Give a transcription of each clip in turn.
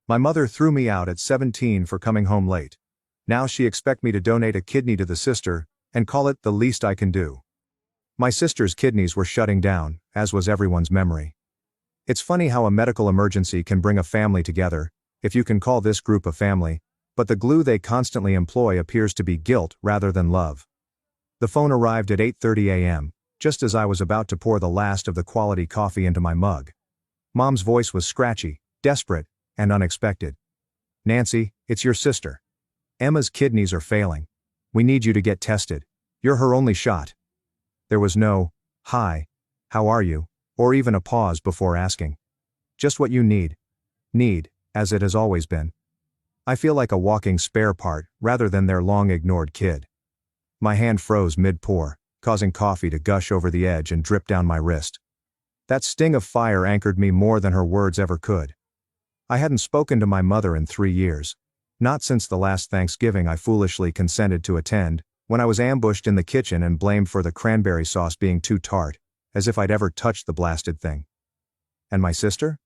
My mother threw me out at 17 for coming home late. Now she expects me to donate a kidney to the sister, and call it the least I can do. My sister's kidneys were shutting down, as was everyone's memory. It's funny how a medical emergency can bring a family together, if you can call this group a family, but the glue they constantly employ appears to be guilt rather than love. The phone arrived at 8:30 a.m., just as I was about to pour the last of the quality coffee into my mug. Mom's voice was scratchy, desperate, and unexpected. "Nancy, it's your sister. Emma's kidneys are failing. We need you to get tested. You're her only shot." There was no, "Hi, how are you?" or even a pause before asking. Just what you need. Need, as it has always been. I feel like a walking spare part, rather than their long-ignored kid. My hand froze mid-pour, causing coffee to gush over the edge and drip down my wrist. That sting of fire anchored me more than her words ever could. I hadn't spoken to my mother in 3 years. Not since the last Thanksgiving I foolishly consented to attend, when I was ambushed in the kitchen and blamed for the cranberry sauce being too tart, as if I'd ever touched the blasted thing. And my sister?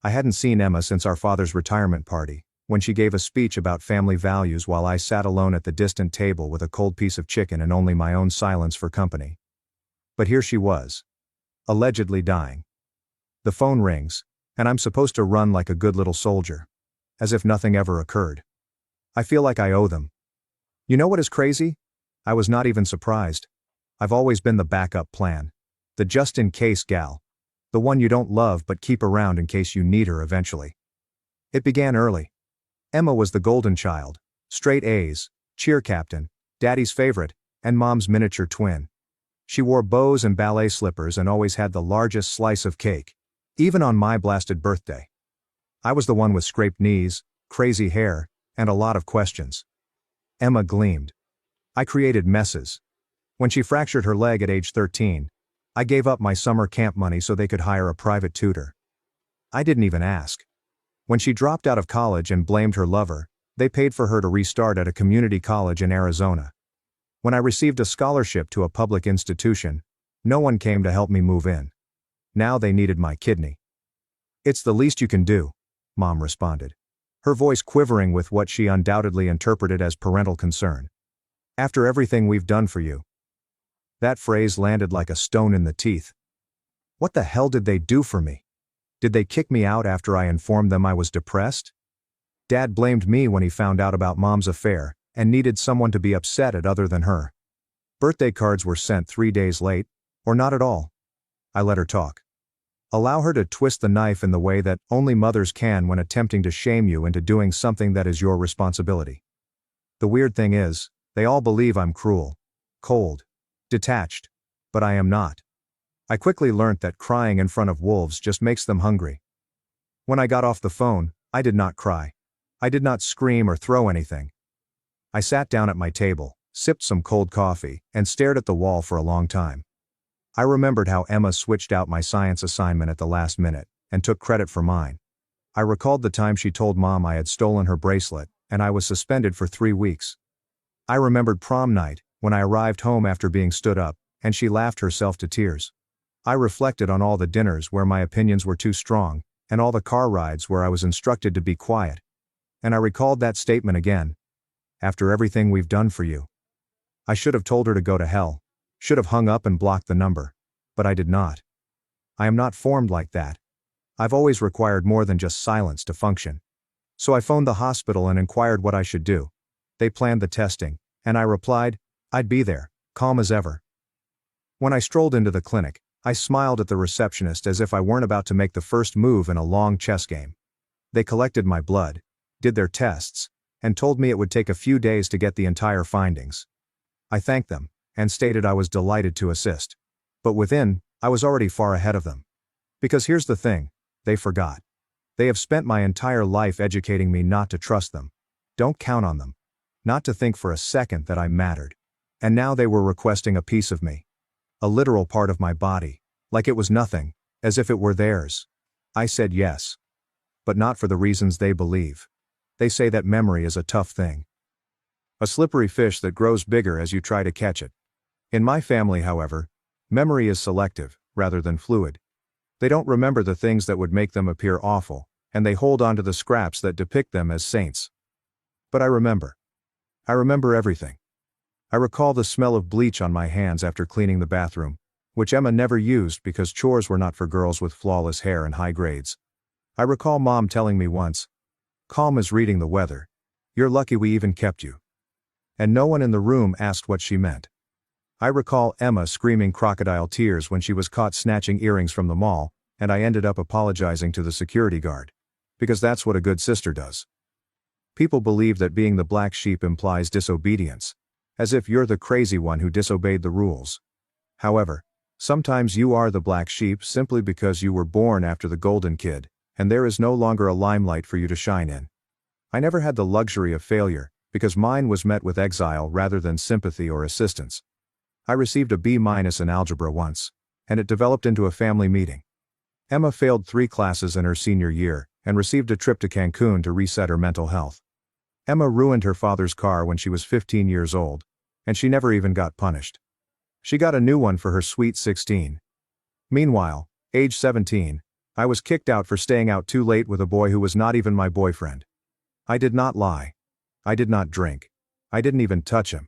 I hadn't seen Emma since our father's retirement party, when she gave a speech about family values while I sat alone at the distant table with a cold piece of chicken and only my own silence for company. But here she was. Allegedly dying. The phone rings, and I'm supposed to run like a good little soldier. As if nothing ever occurred. I feel like I owe them. You know what is crazy? I was not even surprised. I've always been the backup plan. The just-in-case gal. The one you don't love but keep around in case you need her eventually. It began early. Emma was the golden child. Straight A's, cheer captain, daddy's favorite, and mom's miniature twin. She wore bows and ballet slippers and always had the largest slice of cake. Even on my blasted birthday. I was the one with scraped knees, crazy hair, and a lot of questions. Emma gleamed. I created messes. When she fractured her leg at age 13, I gave up my summer camp money so they could hire a private tutor. I didn't even ask. When she dropped out of college and blamed her lover, they paid for her to restart at a community college in Arizona. When I received a scholarship to a public institution, no one came to help me move in. Now they needed my kidney. "It's the least you can do," Mom responded, her voice quivering with what she undoubtedly interpreted as parental concern. "After everything we've done for you." That phrase landed like a stone in the teeth. What the hell did they do for me? Did they kick me out after I informed them I was depressed? Dad blamed me when he found out about Mom's affair, and needed someone to be upset at other than her. Birthday cards were sent 3 days late, or not at all. I let her talk. Allow her to twist the knife in the way that only mothers can when attempting to shame you into doing something that is your responsibility. The weird thing is, they all believe I'm cruel, cold, detached, but I am not. I quickly learnt that crying in front of wolves just makes them hungry. When I got off the phone, I did not cry. I did not scream or throw anything. I sat down at my table, sipped some cold coffee, and stared at the wall for a long time. I remembered how Emma switched out my science assignment at the last minute, and took credit for mine. I recalled the time she told Mom I had stolen her bracelet, and I was suspended for 3 weeks. I remembered prom night, when I arrived home after being stood up, and she laughed herself to tears. I reflected on all the dinners where my opinions were too strong, and all the car rides where I was instructed to be quiet. And I recalled that statement again. After everything we've done for you. I should have told her to go to hell. Should have hung up and blocked the number. But I did not. I am not formed like that. I've always required more than just silence to function. So I phoned the hospital and inquired what I should do. They planned the testing, and I replied, I'd be there, calm as ever. When I strolled into the clinic, I smiled at the receptionist as if I weren't about to make the first move in a long chess game. They collected my blood, did their tests, and told me it would take a few days to get the entire findings. I thanked them, and stated I was delighted to assist. But within, I was already far ahead of them. Because here's the thing, they forgot. They have spent my entire life educating me not to trust them. Don't count on them. Not to think for a second that I mattered. And now they were requesting a piece of me. A literal part of my body, like it was nothing, as if it were theirs. I said yes. But not for the reasons they believe. They say that memory is a tough thing. A slippery fish that grows bigger as you try to catch it. In my family, however, memory is selective, rather than fluid. They don't remember the things that would make them appear awful, and they hold on to the scraps that depict them as saints. But I remember. I remember everything. I recall the smell of bleach on my hands after cleaning the bathroom, which Emma never used because chores were not for girls with flawless hair and high grades. I recall Mom telling me once, "Calm as reading the weather. You're lucky we even kept you." And no one in the room asked what she meant. I recall Emma screaming crocodile tears when she was caught snatching earrings from the mall, and I ended up apologizing to the security guard. Because that's what a good sister does. People believe that being the black sheep implies disobedience, as if you're the crazy one who disobeyed the rules. However, sometimes you are the black sheep simply because you were born after the golden kid, and there is no longer a limelight for you to shine in. I never had the luxury of failure, because mine was met with exile rather than sympathy or assistance. I received a B- in algebra once, and it developed into a family meeting. Emma failed 3 classes in her senior year, and received a trip to Cancun to reset her mental health. Emma ruined her father's car when she was 15 years old, and she never even got punished. She got a new one for her sweet 16. Meanwhile, age 17, I was kicked out for staying out too late with a boy who was not even my boyfriend. I did not lie. I did not drink. I didn't even touch him.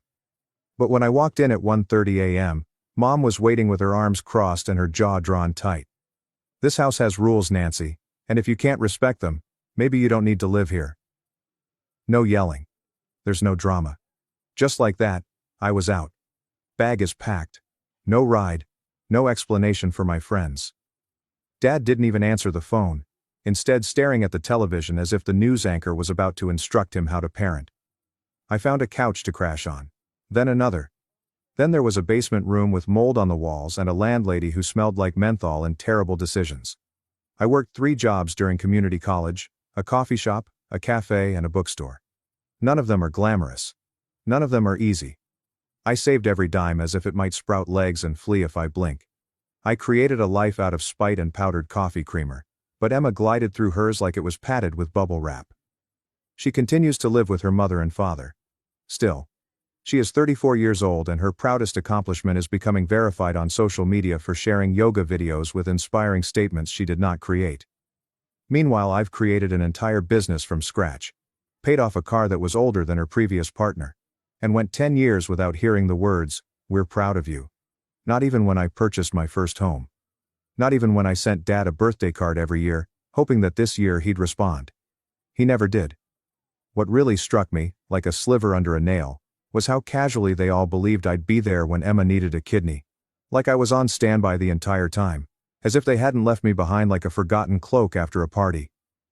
But when I walked in at 1:30 a.m., Mom was waiting with her arms crossed and her jaw drawn tight. "This house has rules, Nancy, and if you can't respect them, maybe you don't need to live here." No yelling. There's no drama. Just like that, I was out. Bag is packed. No ride. No explanation for my friends. Dad didn't even answer the phone, instead staring at the television as if the news anchor was about to instruct him how to parent. I found a couch to crash on. Then another. Then there was a basement room with mold on the walls and a landlady who smelled like menthol and terrible decisions. I worked 3 jobs during community college: a coffee shop, a cafe, and a bookstore. None of them are glamorous. None of them are easy. I saved every dime as if it might sprout legs and flee if I blink. I created a life out of spite and powdered coffee creamer, but Emma glided through hers like it was padded with bubble wrap. She continues to live with her mother and father. Still. She is 34 years old and her proudest accomplishment is becoming verified on social media for sharing yoga videos with inspiring statements she did not create. Meanwhile, I've created an entire business from scratch, paid off a car that was older than her previous partner, and went 10 years without hearing the words, "We're proud of you." Not even when I purchased my first home. Not even when I sent Dad a birthday card every year, hoping that this year he'd respond. He never did. What really struck me, like a sliver under a nail, was how casually they all believed I'd be there when Emma needed a kidney. Like I was on standby the entire time, as if they hadn't left me behind like a forgotten cloak after a party.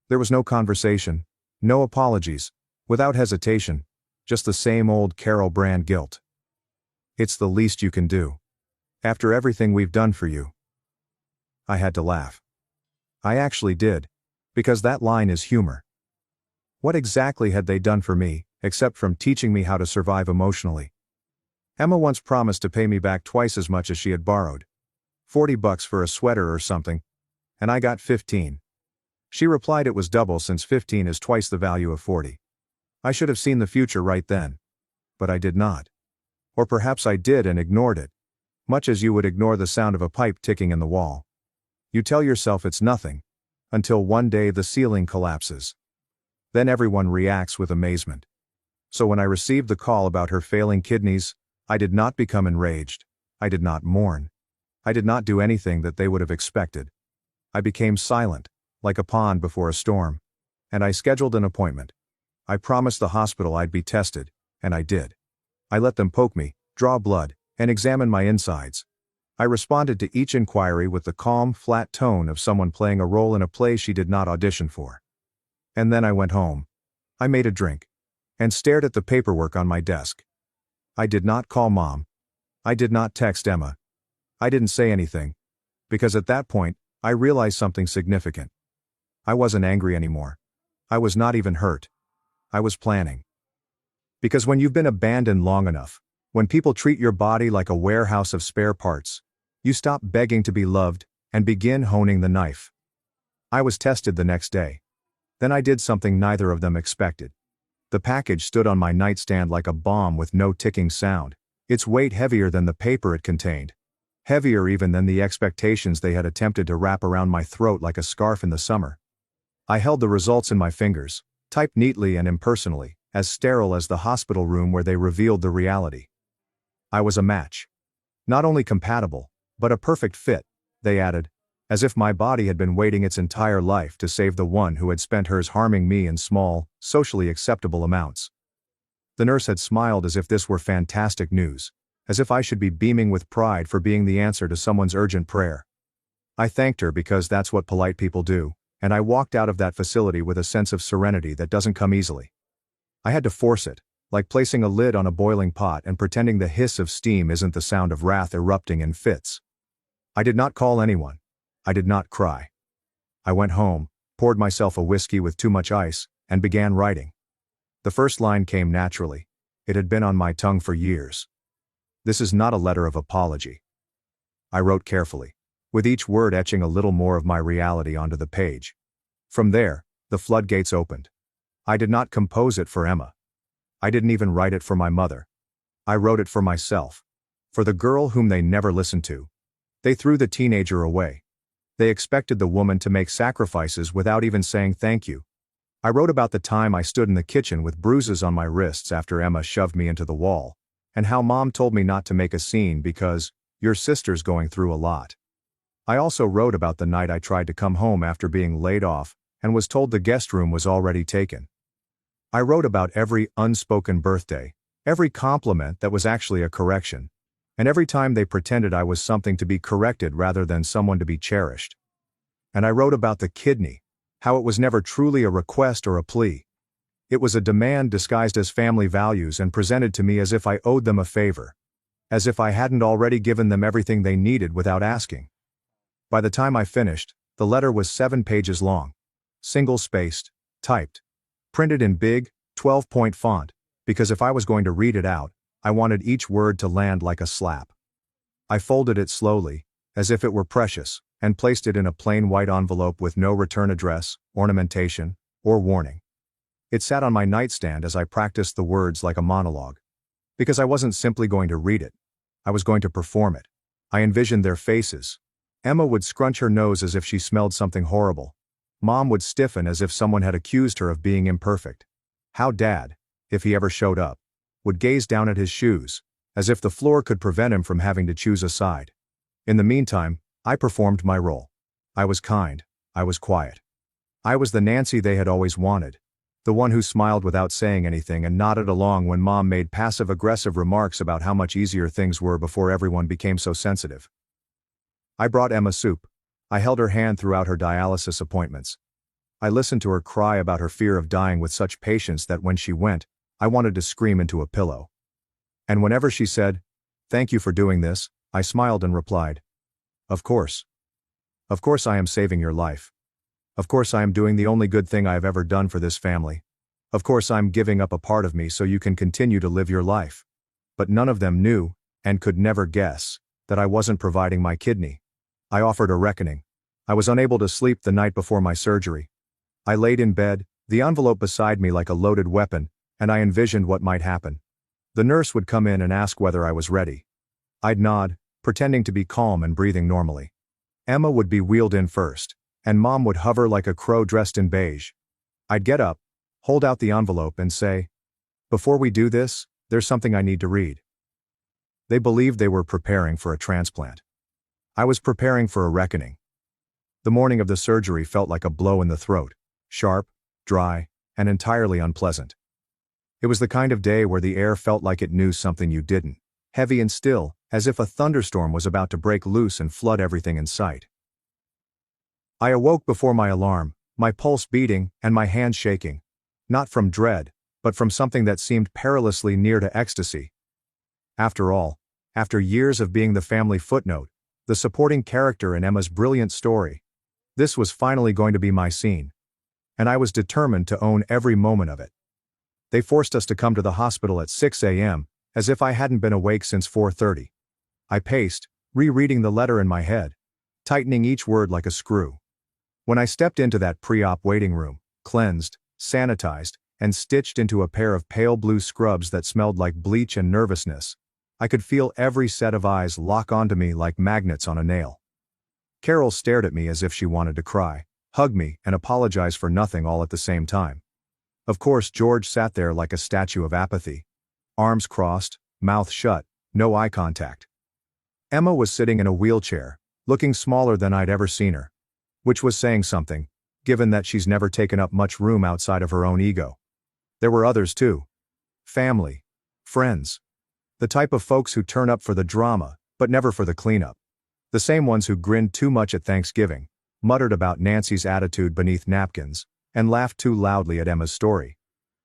There was no conversation, no apologies, without hesitation, just the same old Carol brand guilt. "It's the least you can do. After everything we've done for you." I had to laugh. I actually did, because that line is humor. What exactly had they done for me, except from teaching me how to survive emotionally? Emma once promised to pay me back twice as much as she had borrowed. $40 for a sweater or something, and I got 15. She replied it was double since 15 is twice the value of 40. I should have seen the future right then. But I did not. Or perhaps I did and ignored it. Much as you would ignore the sound of a pipe ticking in the wall. You tell yourself it's nothing, until one day the ceiling collapses. Then everyone reacts with amazement. So when I received the call about her failing kidneys, I did not become enraged. I did not mourn. I did not do anything that they would have expected. I became silent, like a pond before a storm. And I scheduled an appointment. I promised the hospital I'd be tested, and I did. I let them poke me, draw blood, and examine my insides. I responded to each inquiry with the calm, flat tone of someone playing a role in a play she did not audition for. And then I went home. I made a drink. And stared at the paperwork on my desk. I did not call Mom. I did not text Emma. I didn't say anything. Because at that point, I realized something significant. I wasn't angry anymore. I was not even hurt. I was planning. Because when you've been abandoned long enough, when people treat your body like a warehouse of spare parts, you stop begging to be loved and begin honing the knife. I was tested the next day. Then I did something neither of them expected. The package stood on my nightstand like a bomb with no ticking sound, its weight heavier than the paper it contained. Heavier even than the expectations they had attempted to wrap around my throat like a scarf in the summer. I held the results in my fingers, typed neatly and impersonally, as sterile as the hospital room where they revealed the reality. I was a match. Not only compatible, but a perfect fit, they added, as if my body had been waiting its entire life to save the one who had spent hers harming me in small, socially acceptable amounts. The nurse had smiled as if this were fantastic news, as if I should be beaming with pride for being the answer to someone's urgent prayer. I thanked her because that's what polite people do, and I walked out of that facility with a sense of serenity that doesn't come easily. I had to force it, like placing a lid on a boiling pot and pretending the hiss of steam isn't the sound of wrath erupting in fits. I did not call anyone. I did not cry. I went home, poured myself a whiskey with too much ice, and began writing. The first line came naturally. It had been on my tongue for years. This is not a letter of apology. I wrote carefully, with each word etching a little more of my reality onto the page. From there, the floodgates opened. I did not compose it for Emma. I didn't even write it for my mother. I wrote it for myself. For the girl whom they never listened to. They threw the teenager away. They expected the woman to make sacrifices without even saying thank you. I wrote about the time I stood in the kitchen with bruises on my wrists after Emma shoved me into the wall, and how Mom told me not to make a scene because, your sister's going through a lot. I also wrote about the night I tried to come home after being laid off, and was told the guest room was already taken. I wrote about every unspoken birthday, every compliment that was actually a correction, and every time they pretended I was something to be corrected rather than someone to be cherished. And I wrote about the kidney, how it was never truly a request or a plea. It was a demand disguised as family values and presented to me as if I owed them a favor, as if I hadn't already given them everything they needed without asking. By the time I finished, the letter was 7 pages long, single-spaced, typed, printed in big, 12-point font, because if I was going to read it out, I wanted each word to land like a slap. I folded it slowly, as if it were precious, and placed it in a plain white envelope with no return address, ornamentation, or warning. It sat on my nightstand as I practiced the words like a monologue. Because I wasn't simply going to read it. I was going to perform it. I envisioned their faces. Emma would scrunch her nose as if she smelled something horrible. Mom would stiffen as if someone had accused her of being imperfect. How Dad, if he ever showed up, would gaze down at his shoes, as if the floor could prevent him from having to choose a side. In the meantime, I performed my role. I was kind. I was quiet. I was the Nancy they had always wanted. The one who smiled without saying anything and nodded along when Mom made passive-aggressive remarks about how much easier things were before everyone became so sensitive. I brought Emma soup. I held her hand throughout her dialysis appointments. I listened to her cry about her fear of dying with such patience that when she went, I wanted to scream into a pillow. And whenever she said, "Thank you for doing this," I smiled and replied, "Of course. Of course I am saving your life. Of course I am doing the only good thing I have ever done for this family. Of course I'm giving up a part of me so you can continue to live your life." But none of them knew, and could never guess, that I wasn't providing my kidney. I offered a reckoning. I was unable to sleep the night before my surgery. I laid in bed, the envelope beside me like a loaded weapon, and I envisioned what might happen. The nurse would come in and ask whether I was ready. I'd nod, pretending to be calm and breathing normally. Emma would be wheeled in first, and Mom would hover like a crow dressed in beige. I'd get up, hold out the envelope and say, "Before we do this, there's something I need to read." They believed they were preparing for a transplant. I was preparing for a reckoning. The morning of the surgery felt like a blow in the throat, sharp, dry, and entirely unpleasant. It was the kind of day where the air felt like it knew something you didn't, heavy and still, as if a thunderstorm was about to break loose and flood everything in sight. I awoke before my alarm, my pulse beating and my hands shaking, not from dread, but from something that seemed perilously near to ecstasy. After all, after years of being the family footnote, the supporting character in Emma's brilliant story, this was finally going to be my scene. And I was determined to own every moment of it. They forced us to come to the hospital at 6 a.m., as if I hadn't been awake since 4:30. I paced, rereading the letter in my head, tightening each word like a screw. When I stepped into that pre-op waiting room, cleansed, sanitized, and stitched into a pair of pale blue scrubs that smelled like bleach and nervousness, I could feel every set of eyes lock onto me like magnets on a nail. Carol stared at me as if she wanted to cry. hug me, and apologize for nothing all at the same time. Of course, George sat there like a statue of apathy. Arms crossed, mouth shut, no eye contact. Emma was sitting in a wheelchair, looking smaller than I'd ever seen her. Which was saying something, given that she's never taken up much room outside of her own ego. There were others too. Family. Friends. The type of folks who turn up for the drama, but never for the cleanup. The same ones who grinned too much at Thanksgiving, muttered about Nancy's attitude beneath napkins, and laughed too loudly at Emma's story.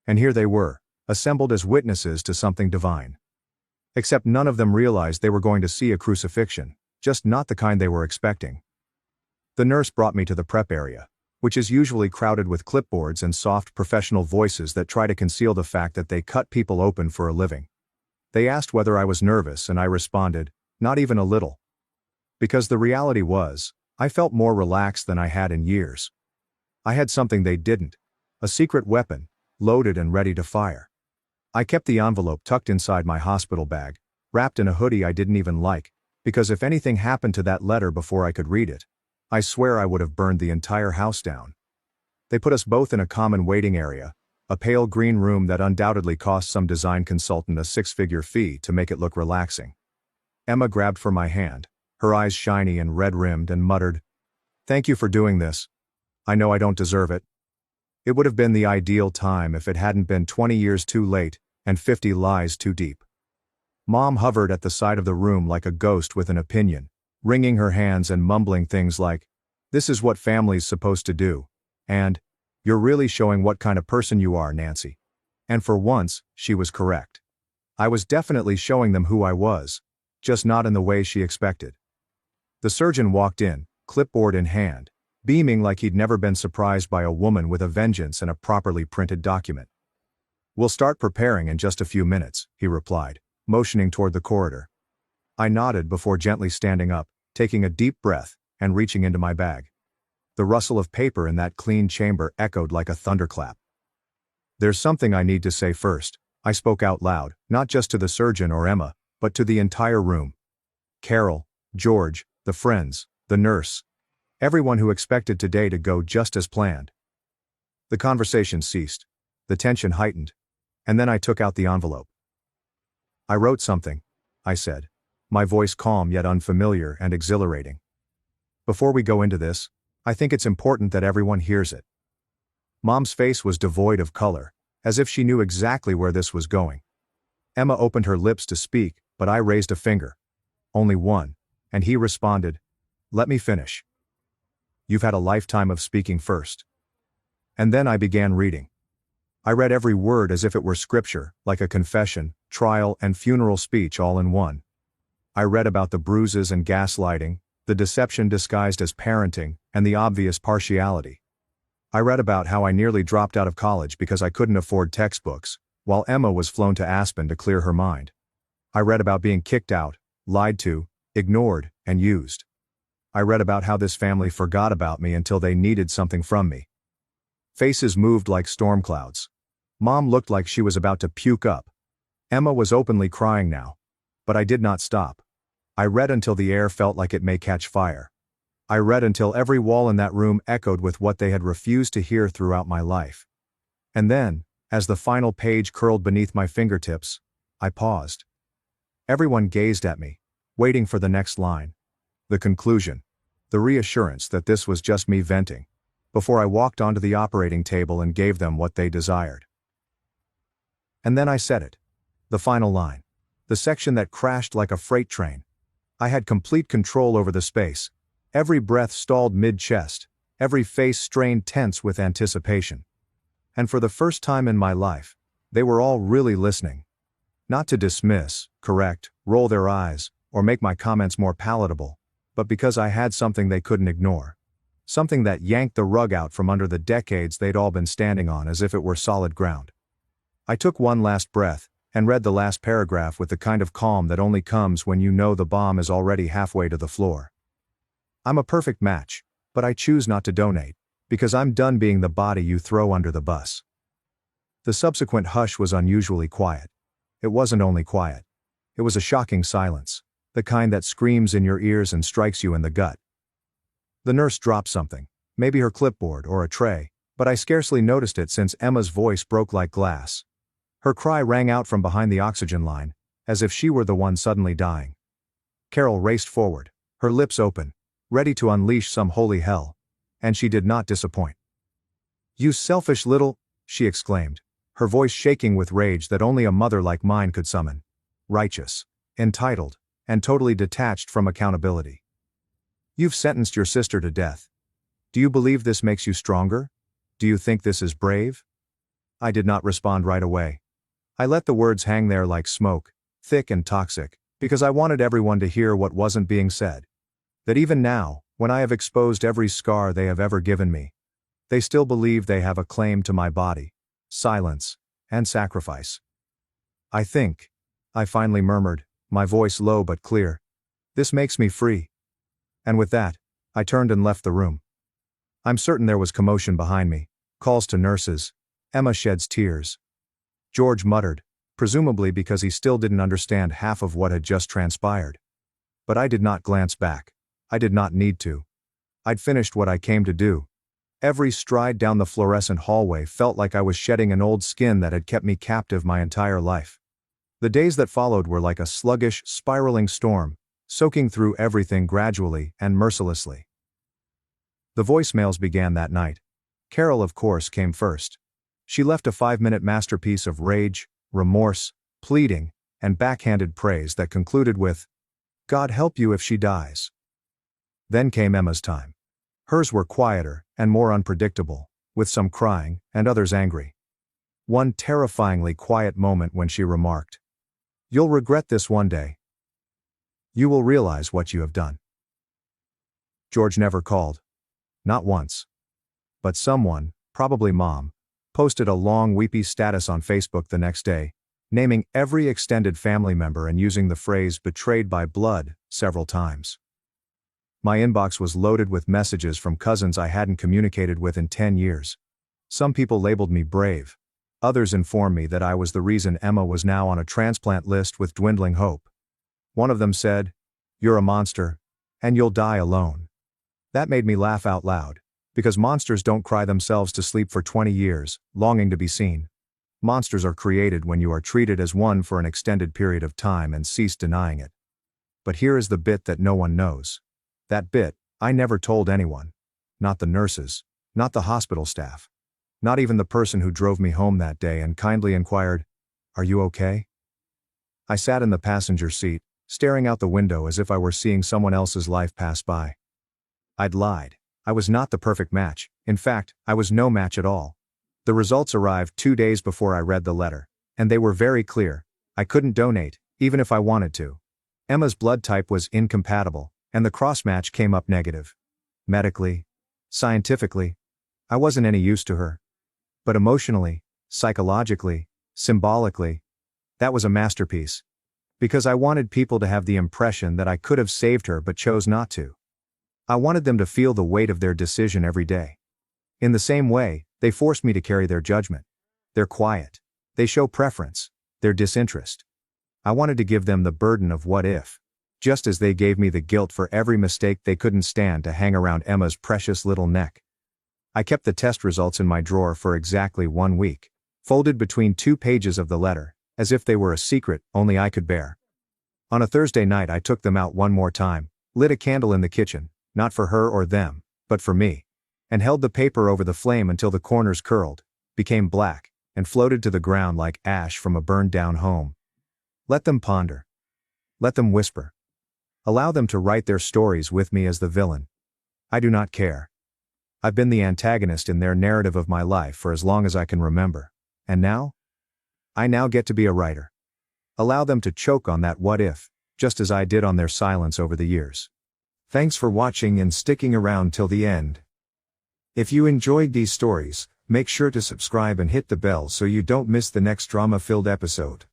And here they were, assembled as witnesses to something divine. Except none of them realized they were going to see a crucifixion, just not the kind they were expecting. The nurse brought me to the prep area, which is usually crowded with clipboards and soft professional voices that try to conceal the fact that they cut people open for a living. They asked whether I was nervous, and I responded, not even a little. Because the reality was, I felt more relaxed than I had in years. I had something they didn't, a secret weapon, loaded and ready to fire. I kept the envelope tucked inside my hospital bag, wrapped in a hoodie I didn't even like, because if anything happened to that letter before I could read it, I swear I would have burned the entire house down. They put us both in a common waiting area, a pale green room that undoubtedly cost some design consultant a six-figure fee to make it look relaxing. Emma grabbed for my hand, her eyes shiny and red-rimmed, and muttered, "Thank you for doing this. I know I don't deserve it." It would have been the ideal time if it hadn't been 20 years too late and 50 lies too deep. Mom hovered at the side of the room like a ghost with an opinion, wringing her hands and mumbling things like, "This is what family's supposed to do," and, "You're really showing what kind of person you are, Nancy." And for once, she was correct. I was definitely showing them who I was, just not in the way she expected. The surgeon walked in, clipboard in hand, beaming like he'd never been surprised by a woman with a vengeance and a properly printed document. "We'll start preparing in just a few minutes," he replied, motioning toward the corridor. I nodded before gently standing up, taking a deep breath, and reaching into my bag. The rustle of paper in that clean chamber echoed like a thunderclap. "There's something I need to say first," I spoke out loud, not just to the surgeon or Emma, but to the entire room. Carol, George, the friends, the nurse. Everyone who expected today to go just as planned. The conversation ceased. The tension heightened. And then I took out the envelope. "I wrote something," I said, my voice calm yet unfamiliar and exhilarating. "Before we go into this, I think it's important that everyone hears it." Mom's face was devoid of color, as if she knew exactly where this was going. Emma opened her lips to speak, but I raised a finger. Only one, and he responded, "Let me finish. You've had a lifetime of speaking first." And then I began reading. I read every word as if it were scripture, like a confession, trial, and funeral speech all in one. I read about the bruises and gaslighting, the deception disguised as parenting, and the obvious partiality. I read about how I nearly dropped out of college because I couldn't afford textbooks, while Emma was flown to Aspen to clear her mind. I read about being kicked out, lied to, ignored, and used. I read about how this family forgot about me until they needed something from me. Faces moved like storm clouds. Mom looked like she was about to puke up. Emma was openly crying now. But I did not stop. I read until the air felt like it may catch fire. I read until every wall in that room echoed with what they had refused to hear throughout my life. And then, as the final page curled beneath my fingertips, I paused. Everyone gazed at me, waiting for the next line. The conclusion. The reassurance that this was just me venting, before I walked onto the operating table and gave them what they desired. And then I said it. The final line. The section that crashed like a freight train. I had complete control over the space. Every breath stalled mid-chest, every face strained tense with anticipation. And for the first time in my life, they were all really listening. Not to dismiss, correct, roll their eyes, or make my comments more palatable, but because I had something they couldn't ignore. Something that yanked the rug out from under the decades they'd all been standing on as if it were solid ground. I took one last breath, and read the last paragraph with the kind of calm that only comes when you know the bomb is already halfway to the floor. I'm a perfect match, but I choose not to donate, because I'm done being the body you throw under the bus. The subsequent hush was unusually quiet. It wasn't only quiet. It was a shocking silence, the kind that screams in your ears and strikes you in the gut. The nurse dropped something, maybe her clipboard or a tray, but I scarcely noticed it since Emma's voice broke like glass. Her cry rang out from behind the oxygen line, as if she were the one suddenly dying. Carol raced forward, her lips open, ready to unleash some holy hell. And she did not disappoint. "You selfish little," she exclaimed, her voice shaking with rage that only a mother like mine could summon. Righteous, entitled, and totally detached from accountability. "You've sentenced your sister to death. Do you believe this makes you stronger? Do you think this is brave?" I did not respond right away. I let the words hang there like smoke, thick and toxic, because I wanted everyone to hear what wasn't being said. That even now, when I have exposed every scar they have ever given me, they still believe they have a claim to my body, silence, and sacrifice. I finally murmured, my voice low but clear. "This makes me free." And with that, I turned and left the room. I'm certain there was commotion behind me, calls to nurses. Emma sheds tears. George muttered, presumably because he still didn't understand half of what had just transpired. But I did not glance back. I did not need to. I'd finished what I came to do. Every stride down the fluorescent hallway felt like I was shedding an old skin that had kept me captive my entire life. The days that followed were like a sluggish, spiraling storm, soaking through everything gradually and mercilessly. The voicemails began that night. Carol, of course, came first. She left a 5-minute masterpiece of rage, remorse, pleading, and backhanded praise that concluded with, "God help you if she dies." Then came Emma's time. Hers were quieter and more unpredictable, with some crying and others angry. One terrifyingly quiet moment when she remarked, "You'll regret this one day. You will realize what you have done." George never called. Not once. But someone, probably Mom, posted a long weepy status on Facebook the next day, naming every extended family member and using the phrase "betrayed by blood" several times. My inbox was loaded with messages from cousins I hadn't communicated with in 10 years. Some people labeled me brave. Others informed me that I was the reason Emma was now on a transplant list with dwindling hope. One of them said, "You're a monster, and you'll die alone." That made me laugh out loud, because monsters don't cry themselves to sleep for 20 years, longing to be seen. Monsters are created when you are treated as one for an extended period of time and cease denying it. But here is the bit that no one knows. That bit, I never told anyone. Not the nurses, not the hospital staff. Not even the person who drove me home that day and kindly inquired, "Are you okay?" I sat in the passenger seat, staring out the window as if I were seeing someone else's life pass by. I'd lied. I was not the perfect match. In fact, I was no match at all. The results arrived 2 days before I read the letter, and they were very clear. I couldn't donate, even if I wanted to. Emma's blood type was incompatible, and the cross-match came up negative. Medically, scientifically, I wasn't any use to her. But emotionally, psychologically, symbolically, that was a masterpiece. Because I wanted people to have the impression that I could have saved her but chose not to. I wanted them to feel the weight of their decision every day. In the same way, they forced me to carry their judgment. They're quiet. They show preference. Their disinterest. I wanted to give them the burden of what if. Just as they gave me the guilt for every mistake they couldn't stand to hang around Emma's precious little neck. I kept the test results in my drawer for exactly 1 week, folded between 2 pages of the letter, as if they were a secret only I could bear. On a Thursday night I took them out one more time, lit a candle in the kitchen, not for her or them, but for me, and held the paper over the flame until the corners curled, became black, and floated to the ground like ash from a burned-down home. Let them ponder. Let them whisper. Allow them to write their stories with me as the villain. I do not care. I've been the antagonist in their narrative of my life for as long as I can remember. And now? I now get to be a writer. Allow them to choke on that what if, just as I did on their silence over the years. Thanks for watching and sticking around till the end. If you enjoyed these stories, make sure to subscribe and hit the bell so you don't miss the next drama-filled episode.